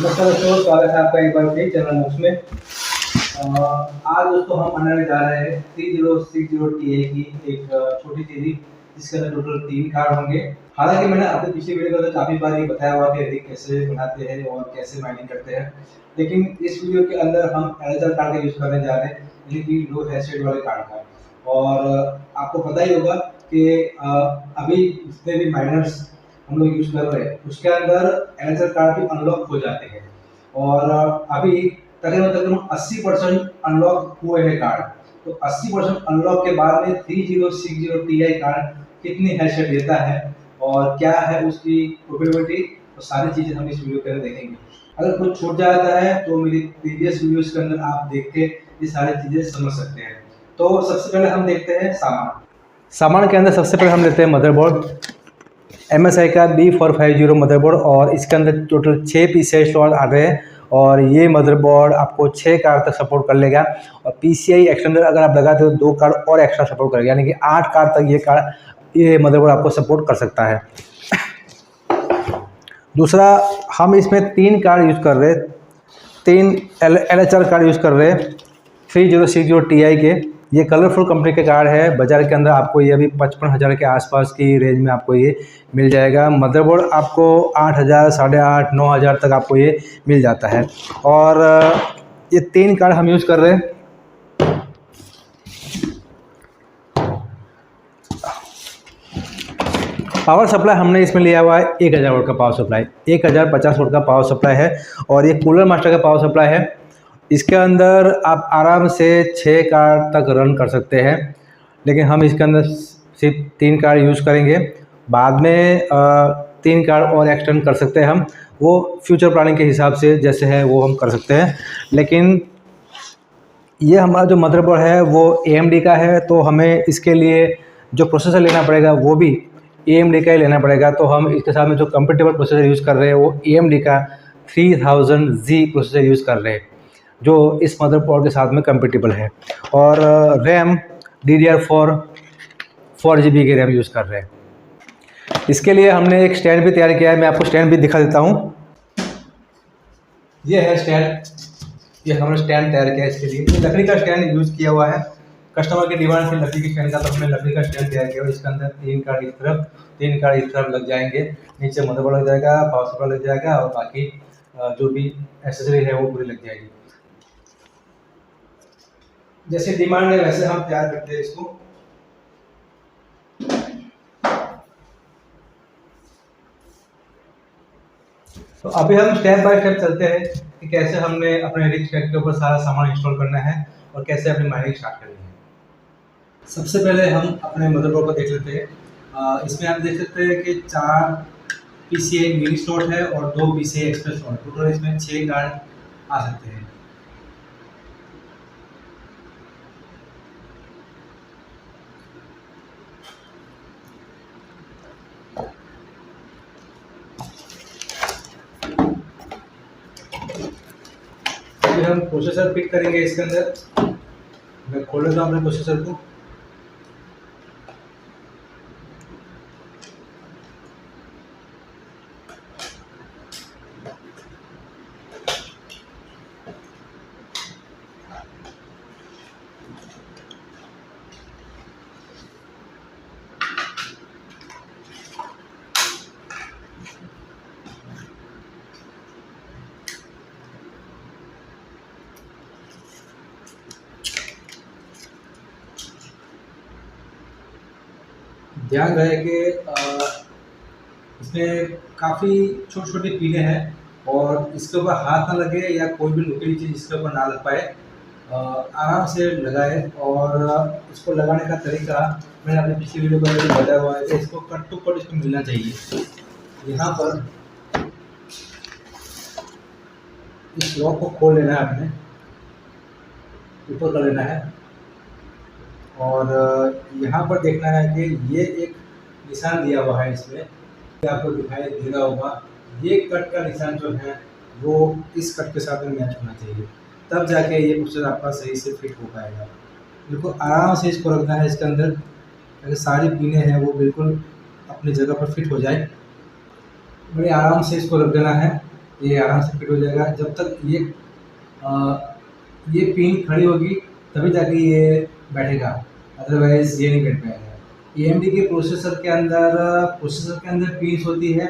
नमस्कार दोस्तों, स्वागत है आपका एक बार फिर चैनल मूक्स में। आज दोस्तों हम बनाने जा रहे हैं 3060 टी की एक छोटी सीरीज जिसके अंदर टोटल 3 कार्ड होंगे। हालांकि मैंने अपने पिछली वीडियो के अंदर काफ़ी बार ये बताया हुआ कि एडिक कैसे बनाते हैं और कैसे माइनिंग करते हैं, लेकिन इस वीडियो के अंदर हम एलेजर कार्ड का यूज़ करने जा रहे हैं, यानी कि लो हैशरेट वाले कार्ड का। और आपको पता ही होगा कि अभी जितने भी माइनर्स हम लोग यूज़ कर रहे हैं उसके अंदर एलेजर कार्ड भी अनलॉक हो जाते हैं। और अभी तकरीबन 80% अनलॉक हुए हैं कार्ड। तो 80% अनलॉक के बाद में 3060 टी कार्ड कितनी हैशरेट देता है और क्या है उसकी प्रोबेबिलिटी, तो सारी चीज़ें हम इस वीडियो के अंदर देखेंगे। अगर कुछ छूट जाता है तो मेरी प्रीवियस वीडियोस के अंदर आप देख के ये सारी चीज़ें समझ सकते हैं। तो सबसे पहले हम देखते हैं सामान के अंदर सबसे पहले हम लेते हैं मदरबोर्ड, MSI का B450 मदरबोर्ड, और इसके अंदर टोटल 6 पीसेस स्लॉट आ रहे हैं। और ये मदरबोर्ड आपको 6 कार्ड तक सपोर्ट कर लेगा। और PCI एक्सटेंडर अगर आप लगाते हो 2 कार्ड और एक्स्ट्रा सपोर्ट करेगा, यानी कि 8 कार्ड तक ये मदरबोर्ड आपको सपोर्ट कर सकता है। दूसरा, हम इसमें 3 कार्ड यूज़ कर रहे हैं, 3 LHR कार्ड यूज़ कर रहे हैं 3060 टी के। ये कलरफुल कंपनी के कार्ड है। बाज़ार के अंदर आपको ये अभी 55,000 के आसपास की रेंज में आपको ये मिल जाएगा। मदरबोर्ड आपको 8,000, 8,500, 9,000 तक आपको ये मिल जाता है। और ये 3 कार्ड हम यूज़ कर रहे हैं। पावर सप्लाई हमने इसमें लिया हुआ है 1000 वाट का पावर सप्लाई, 1050 वाट का पावर सप्लाई है। और ये कूलर मास्टर का पावर सप्लाई है। इसके अंदर आप आराम से 6 कार्ड तक रन कर सकते हैं, लेकिन हम इसके अंदर सिर्फ 3 कार्ड यूज़ करेंगे। बाद में 3 कार्ड और एक्सटेंड कर सकते हैं हम, वो फ्यूचर प्लानिंग के हिसाब से जैसे है वो हम कर सकते हैं। लेकिन ये हमारा जो मदरबोर्ड है वो AMD का है, तो हमें इसके लिए जो प्रोसेसर लेना पड़ेगा वो भी AMD का ही लेना पड़ेगा। तो हम इसके साथ में जो कंपेटेबल प्रोसेसर यूज़ कर रहे हैं वो AMD का 3000Z प्रोसेसर यूज़ कर रहे हैं, जो इस मदरबोर्ड के साथ में कंपेटेबल है। और रैम DDR4 4GB की रैम यूज़ कर रहे हैं। इसके लिए हमने एक स्टैंड भी तैयार किया है, मैं आपको स्टैंड भी दिखा देता हूँ। ये है स्टैंड, ये हमने स्टैंड तैयार किया है। इसके लिए ये लकड़ी का स्टैंड यूज़ किया हुआ है। कस्टमर की डिमांड थी लकड़ी के स्टैंड का, तो हमने लकड़ी का स्टैंड तैयार किया हुआ है। इसके अंदर 3 कार्ड इस तरफ, 3 कार्ड इस तरफ लग जाएंगे। नीचे मदरबोर्ड लग जाएगा, पावर सप्लाई लग जाएगा, और बाकी जो भी एक्सेसरी है वो पूरी लग जाएगी। जैसे डिमांड है वैसे हम तैयार करते हैं इसको। तो अभी हम स्टेप बाय स्टेप चलते हैं कि कैसे हमने अपने एडिक स्टैक के ऊपर सारा सामान इंस्टॉल करना है और कैसे अपनी माइनिंग स्टार्ट करनी है। सबसे पहले हम अपने मदरबोर्ड को देख लेते हैं। इसमें आप देख सकते हैं कि 4 PCI मिनी स्लॉट है और 2 PCI एक्सप्रेस स्लॉट, टोटल इसमें 6 कार्ड आ सकते हैं। हम प्रोसेसर फिट करेंगे इसके अंदर। मैं खोल लेता हूँ अपने प्रोसेसर को। ध्यान रहे कि इसमें काफ़ी छोटी छोटी पिनें हैं और इसके ऊपर हाथ ना लगे या कोई भी नुकीली चीज़ इसके ऊपर ना लग पाए। आराम से लगाए। और इसको लगाने का तरीका मैंने अपनी पिछली वीडियो में भी बताया हुआ है कि इसको कट टू कट इसको मिलना चाहिए। यहाँ पर इस लॉक को खोल लेना है, आपने ऊपर कर लेना है। और यहाँ पर देखना है कि ये एक निशान दिया हुआ है इसमें, आपको दिखाई दे रहा होगा। ये कट का निशान जो है वो इस कट के साथ में मैच होना चाहिए, तब जाके ये प्रोसेसर आपका सही से फिट हो पाएगा। बिल्कुल आराम से इसको रखना है इसके अंदर, ताकि सारी पिनें हैं वो बिल्कुल अपनी जगह पर फिट हो जाए। बड़े आराम से इसको रख देना है ये आराम से फिट हो जाएगा। जब तक ये पिन खड़ी होगी तभी जाके ये बैठेगा, अदरवाइज ये नहीं बैठ पाएगा। एएमडी के प्रोसेसर के अंदर पिन्स होती है,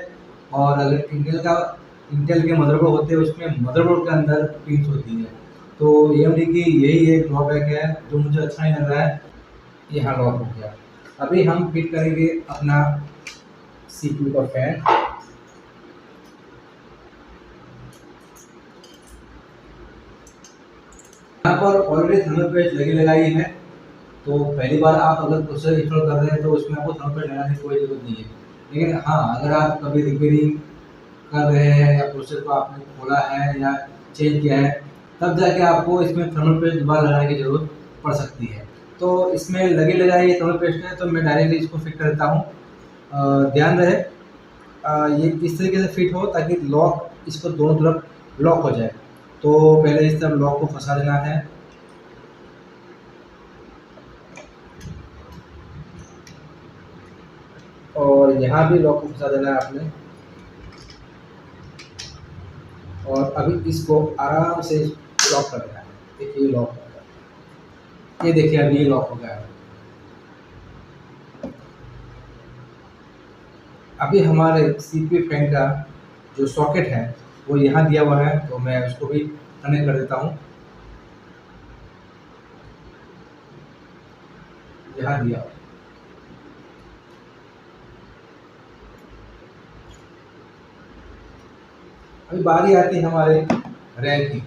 और अगर इंटेल के मदरबोर्ड होते हैं उसमें मदरबोर्ड के अंदर पिन्स होती है। तो एएमडी की यही एक ड्रॉबैक है जो मुझे अच्छा नहीं लग रहा है। यहाँ लॉक हो गया। अभी हम फिट करेंगे अपना सीपीयू का फैन। यहाँ पर ऑलरेडी थर्मल पेस्ट लगी लगाई है, तो पहली बार आप अगर प्रोसेसर इंस्टॉल कर रहे हैं तो उसमें आपको थर्मल पेस्ट लगाने की कोई ज़रूरत नहीं है। लेकिन हाँ, अगर आप कभी रिपेयरिंग कर रहे हैं या प्रोसेसर को आपने खोला है या चेंज किया है, तब जाके आपको इसमें थर्मल पेस्ट दोबारा लगाने की ज़रूरत पड़ सकती है। तो इसमें लगे लगाए ये थर्मल पेस्ट है, तो मैं डायरेक्टली इसको फिट कर देता हूँ। ध्यान रहे ये इस तरीके से फिट हो ताकि लॉक इसको दोनों तरफ लॉक हो जाए। तो पहले इस तरफ लॉक को फंसा देना है, और यहाँ भी लॉक को फंसा देना है आपने। और अभी इसको आराम से लॉक कर देना है। देखिए ये लॉक हो गया, ये देखिए अभी ये लॉक हो गया है। अभी हमारे सीपीयू फैन का जो सॉकेट है वो यहाँ दिया हुआ है, तो मैं उसको भी कनेक्ट कर देता हूँ। यहाँ दिया हुआ। अभी बारी आती है हमारे रैम की।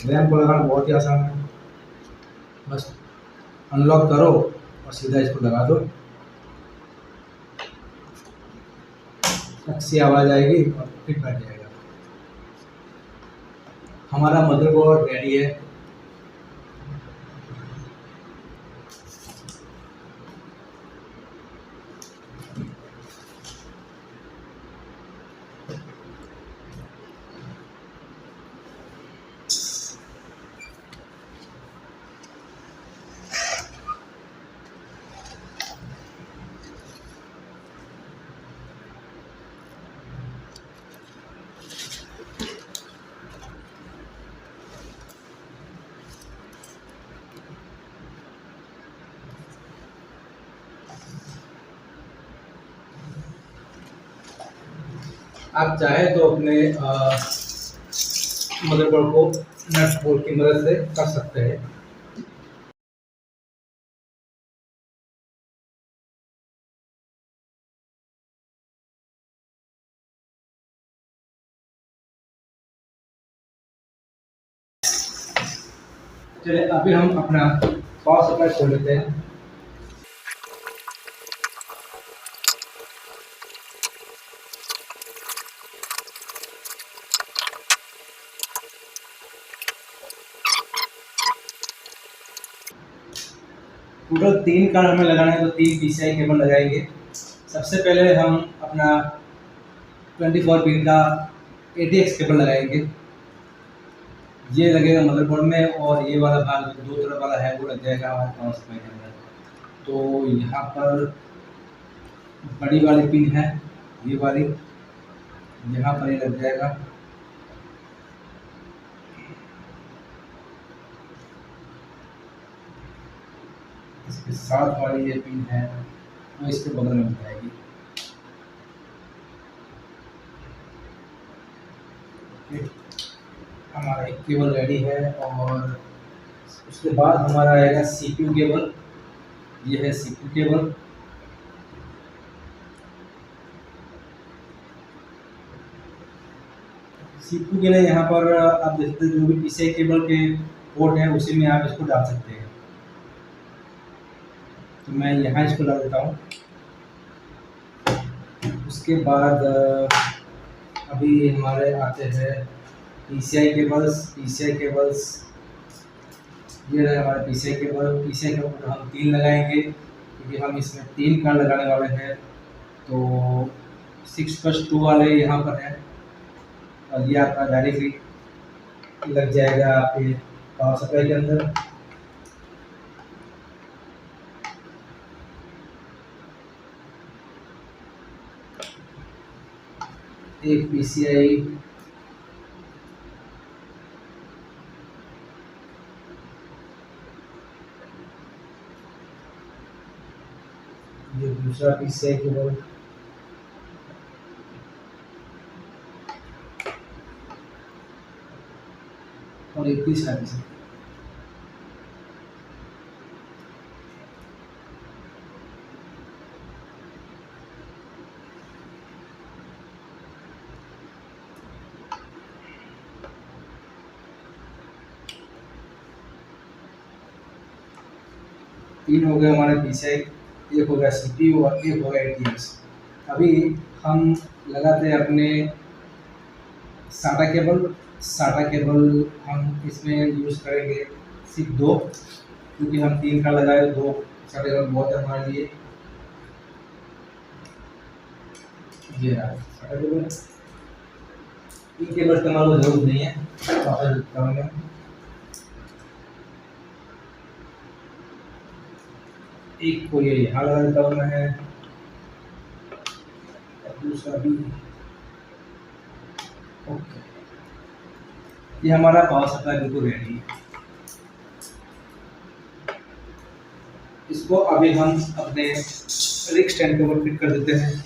रैम को लगाना बहुत ही आसान है, बस अनलॉक करो और सीधा इसको लगा दो। अच्छी आवाज़ आएगी और फिट बैठ जाएगा। हमारा मदरबोर्ड रेडी है। आप चाहे तो अपने मदरबोर्ड को नट बोल्ट की मदद से कर सकते हैं। चलिए अभी हम अपना पावर सप्लाई खोल लेते हैं। टोटल 3 कार्ड हमें लगाना है, तो 3 PCI केबल लगाएंगे। सबसे पहले हम अपना 24 पिन का ATX केबल लगाएंगे। ये लगेगा मदरबोर्ड में, और ये वाला भाग जो 2 तरफ वाला है वो लग जाएगा हमारे पावर सप्लाई के अंदर। तो यहाँ पर बड़ी वाली पिन है, ये वाली, यहाँ पर ये लग जाएगा। इसके साथ वाली ये पिन है वो इसके बगल में लग जाएगी। हमारा एक केबल रेडी है, और उसके बाद हमारा आएगा CPU केबल। ये है CPU केबल। CPU के लिए यहाँ पर आप देखते हैं जो भी PCI केबल के पोर्ट है उसी में आप इसको डाल सकते हैं। तो मैं यहाँ इसको डाल देता हूँ। उसके बाद अभी हमारे आते हैं PCI केबल्स। ये रहे हमारे PCI केबल हम 3 लगाएंगे, क्योंकि हम इसमें 3 कार्ड लगाने वाले हैं। तो 6+2 वाले यहाँ पर है, और ये आपका डायरेक्टली लग जाएगा आपके पावर सप्लाई के अंदर एक पीसीआई ये दूसरा पीसीआई केबल और एक तीसरा पीसीआई। तीन हो गए हमारे पीसीआई, एक हो गया सीपीयू और एक हो गया एटीएस। अभी हम लगाते हैं अपने साटा केबल। साटा केबल हम इसमें यूज़ करेंगे सिर्फ दो, क्योंकि हम तीन का लगाए, दो साटा केबल बहुत है हमारे लिए। ये रहा साटा केबल, तीन केबल इस्तेमाल की जरूरत नहीं है। वापस करूँगा, एक को ये यहाँ लगा देता हूँ मैं, दूसरा भी। ओके, ये हमारा पावर सप्लाई बिल्कुल रेडी है। इसको अभी हम अपने रिक स्टैंड के ऊपर फिट कर देते हैं।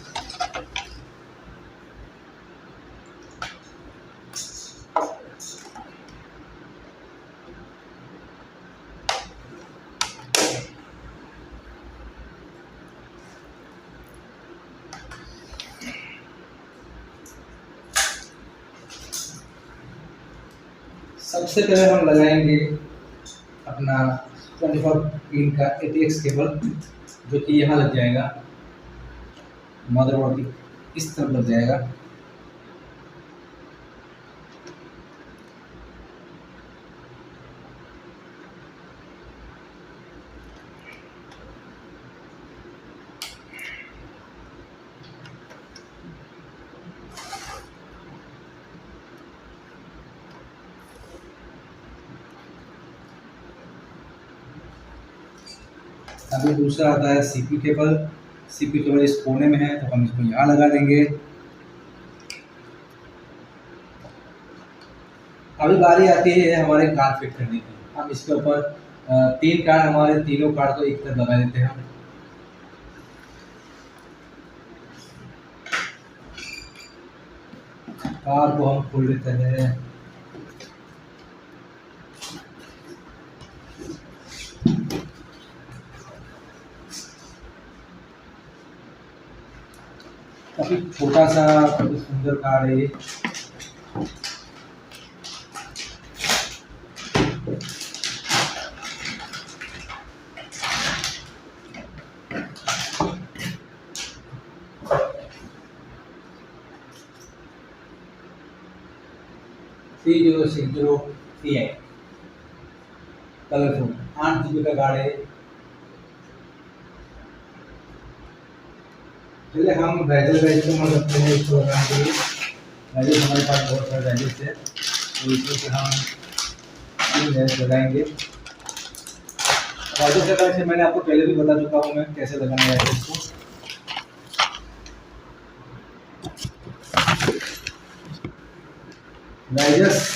सबसे पहले हम लगाएंगे अपना 24 पिन का एटीएक्स केबल, जो कि यहाँ लग जाएगा, मदरबोर्ड की इस तरफ लग जाएगा। अभी दूसरा आता है सीपी केबल। सीपी केबल इस कोने में है, तो हम इसको यहाँ लगा देंगे। अभी बारी आती है हमारे कार्ड फिट करने की। हम इसके ऊपर तीन कार्ड, हमारे तीनों कार्ड को एक तरफ लगा देते हैं। कार्ड को हम खोल लेते हैं। काफी छोटा सा, काफी सुंदर कार्ड है ये। TI कलरफुल 8 GB का कार्ड है। चलिए हम वैजल इस्तेमाल करते हैं इसको लगाने के लिए। वैजल हमारे पास बहुत सारे वैजल है, तो इसमें से हम लगाएंगे। वैजल लगाने से मैंने आपको पहले भी बता चुका हूँ मैं कैसे लगाना है इसको। वैजल्स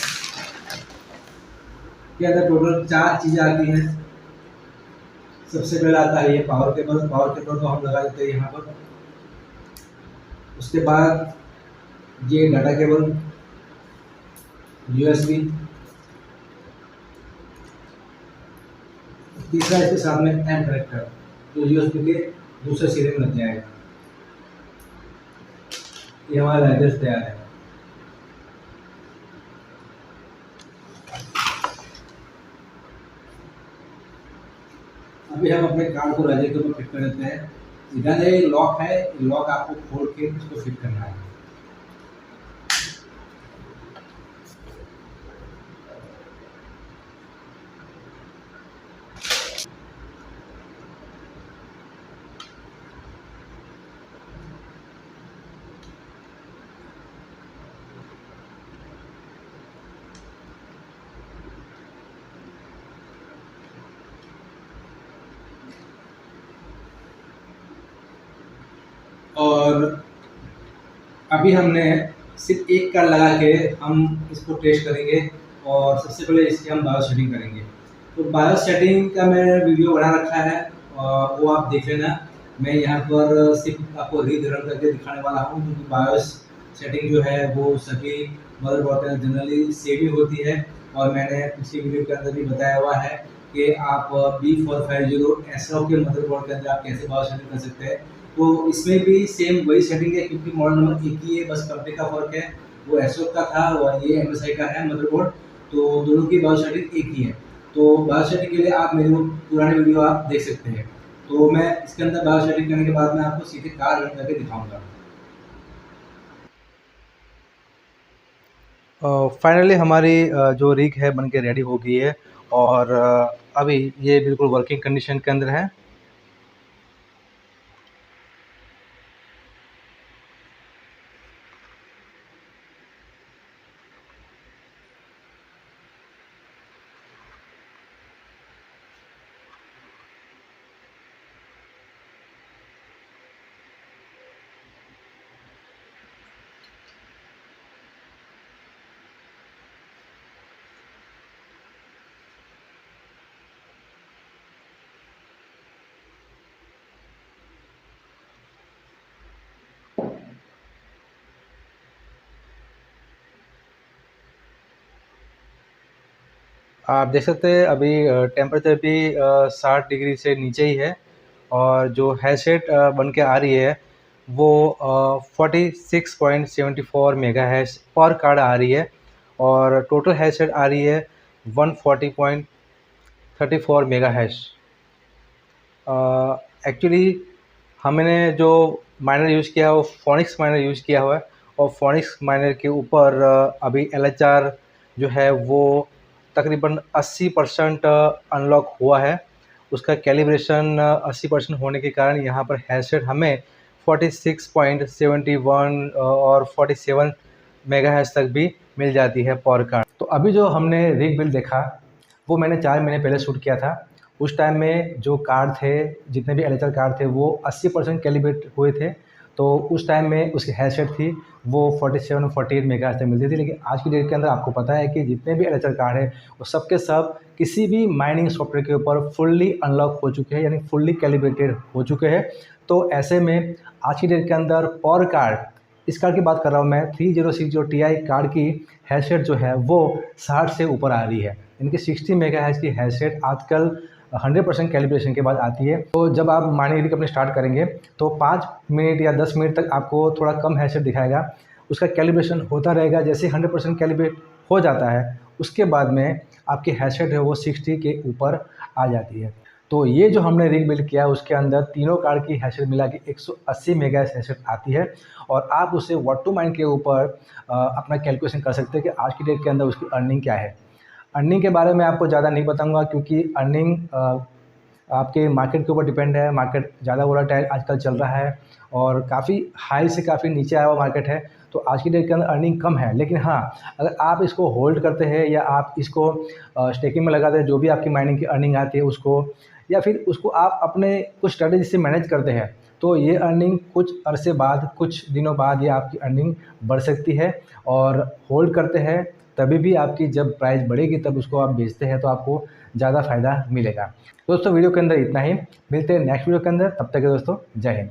के अंदर टोटल 4 चीज़ें आती हैं। सबसे पहला आता है ये पावर केबल। पावर केबल को हम लगा देते हैं यहाँ पर। उसके बाद ये डाटा केबल, USB। तीसरा इसके सामने एम कनेक्टर, जो USB के दूसरे सिरे में लग जाएगा। ये हमारा एड्रेस तैयार है। अभी हम अपने कार्ड को राइजर के ऊपर फिट कर देते हैं। इधर ये लॉक है, लॉक आपको खोल के इसको फिट करना है। और अभी हमने सिर्फ एक कार्ड लगा के हम इसको टेस्ट करेंगे और सबसे पहले इसकी हम बायो सेटिंग करेंगे। तो बायो सेटिंग का मैंने वीडियो बना रखा है और वो आप देख लेना। मैं यहाँ पर सिर्फ आपको रीड-रन करके दिखाने वाला हूँ, क्योंकि बायोस सेटिंग जो है वो सभी मदरबोर्ड के अंदर जनरली सेम ही होती है और मैंने पिछली वीडियो के अंदर भी बताया हुआ है कि आप B450 एसरॉक के मदरबोर्ड के अंदर आप कैसे बायो सेटिंग कर सकते हैं। तो इसमें भी सेम वही सेटिंग है, क्योंकि मॉडल नंबर एक ही है, बस कंपनी का फ़र्क है। वो एसरॉक का था और ये MSI का है मदरबोर्ड, तो दोनों की बायो सेटिंग एक ही है। तो बायो सेटिंग के लिए आप मेरी वो पुरानी वीडियो आप देख सकते हैं। तो मैं इसके अंदर बायो सेटिंग करने के बाद मैं आपको सीधे कार रन करके दिखाऊंगा। फाइनली हमारी जो रिग है बन के रेडी हो गई है और अभी ये बिल्कुल वर्किंग कंडीशन के अंदर है। आप देख सकते हैं अभी टेम्परेचर भी 60 डिग्री से नीचे ही है और जो हैशरेट बन के आ रही है वो 46.74 मेगाहर्ट्ज़ पर कार्ड आ रही है और टोटल हैशरेट आ रही है 140.34 मेगाहर्ट्ज़। एक्चुअली हमने जो माइनर यूज़ किया है वो फोनिक्स माइनर यूज़ किया हुआ है और फोनिक्स माइनर के ऊपर अभी LHR जो है वो तकरीबन 80% अनलॉक हुआ है। उसका कैलिब्रेशन 80% होने के कारण यहाँ पर हैशरेट हमें 46.71 और 47 मेगाहर्ट्ज़ तक भी मिल जाती है पर कार्ड। तो अभी जो हमने रिग बिल्ड देखा वो मैंने 4 महीने पहले शूट किया था। उस टाइम में जो कार्ड थे, जितने भी LHR कार्ड थे वो 80% कैलिब्रेट हुए थे, तो उस टाइम में उसकी हैशरेट थी वो 47 48 मेगाहर्ट्ज़ तक मिलती थी। लेकिन आज की डेट के अंदर आपको पता है कि जितने भी LHR कार्ड है वो सब के सब किसी भी माइनिंग सॉफ्टवेयर के ऊपर फुल्ली अनलॉक हो चुके हैं, यानी फुल्ली कैलिब्रेटेड हो चुके हैं। तो ऐसे में आज की डेट के अंदर पर कार्ड, इस कार्ड की बात कर रहा हूँ मैं, 3060 Ti कार्ड की हैशरेट जो है वो 60 से ऊपर आ रही है। इनकी 60 मेगाहर्ट्ज़ की हैशरेट आजकल 100% कैलिब्रेशन के बाद आती है। तो जब आप माइनिंग रिग अपने स्टार्ट करेंगे तो 5 मिनट या 10 मिनट तक आपको थोड़ा कम हैशरेट दिखाएगा। उसका कैलिब्रेशन होता रहेगा, जैसे 100% कैलिब्रेट हो जाता है उसके बाद में आपकी हैशरेट है वो 60 के ऊपर आ जाती है। तो ये जो हमने रिग बिल्ड किया उसके अंदर तीनों कार्ड की हैशरेट मिला के 180 मेगाहर्ट्ज़ हैशरेट आती है और आप उसे व्हाट टू माइन के ऊपर अपना कैलकुलेशन कर सकते हैं कि आज की डेट के अंदर उसकी अर्निंग क्या है। अर्निंग के बारे में आपको ज़्यादा नहीं बताऊंगा, क्योंकि अर्निंग आपके मार्केट के ऊपर डिपेंड है। मार्केट ज़्यादा वोलेटाइल आजकल चल रहा है और काफ़ी हाई से काफ़ी नीचे आया हुआ मार्केट है, तो आज की डेट के अंदर अर्निंग कम है। लेकिन हाँ, अगर आप इसको होल्ड करते हैं या आप इसको स्टेकिंग में लगाते हैं, जो भी आपकी माइनिंग की अर्निंग आती है उसको, या फिर उसको आप अपने कुछ स्ट्रेटेजी से मैनेज करते हैं, तो ये अर्निंग कुछ अरसे बाद, कुछ दिनों बाद ये आपकी अर्निंग बढ़ सकती है। और होल्ड करते हैं तभी भी आपकी जब प्राइस बढ़ेगी तब उसको आप बेचते हैं तो आपको ज़्यादा फ़ायदा मिलेगा। दोस्तों वीडियो के अंदर इतना ही, मिलते हैं नेक्स्ट वीडियो के अंदर, तब तक के दोस्तों जय हिंद।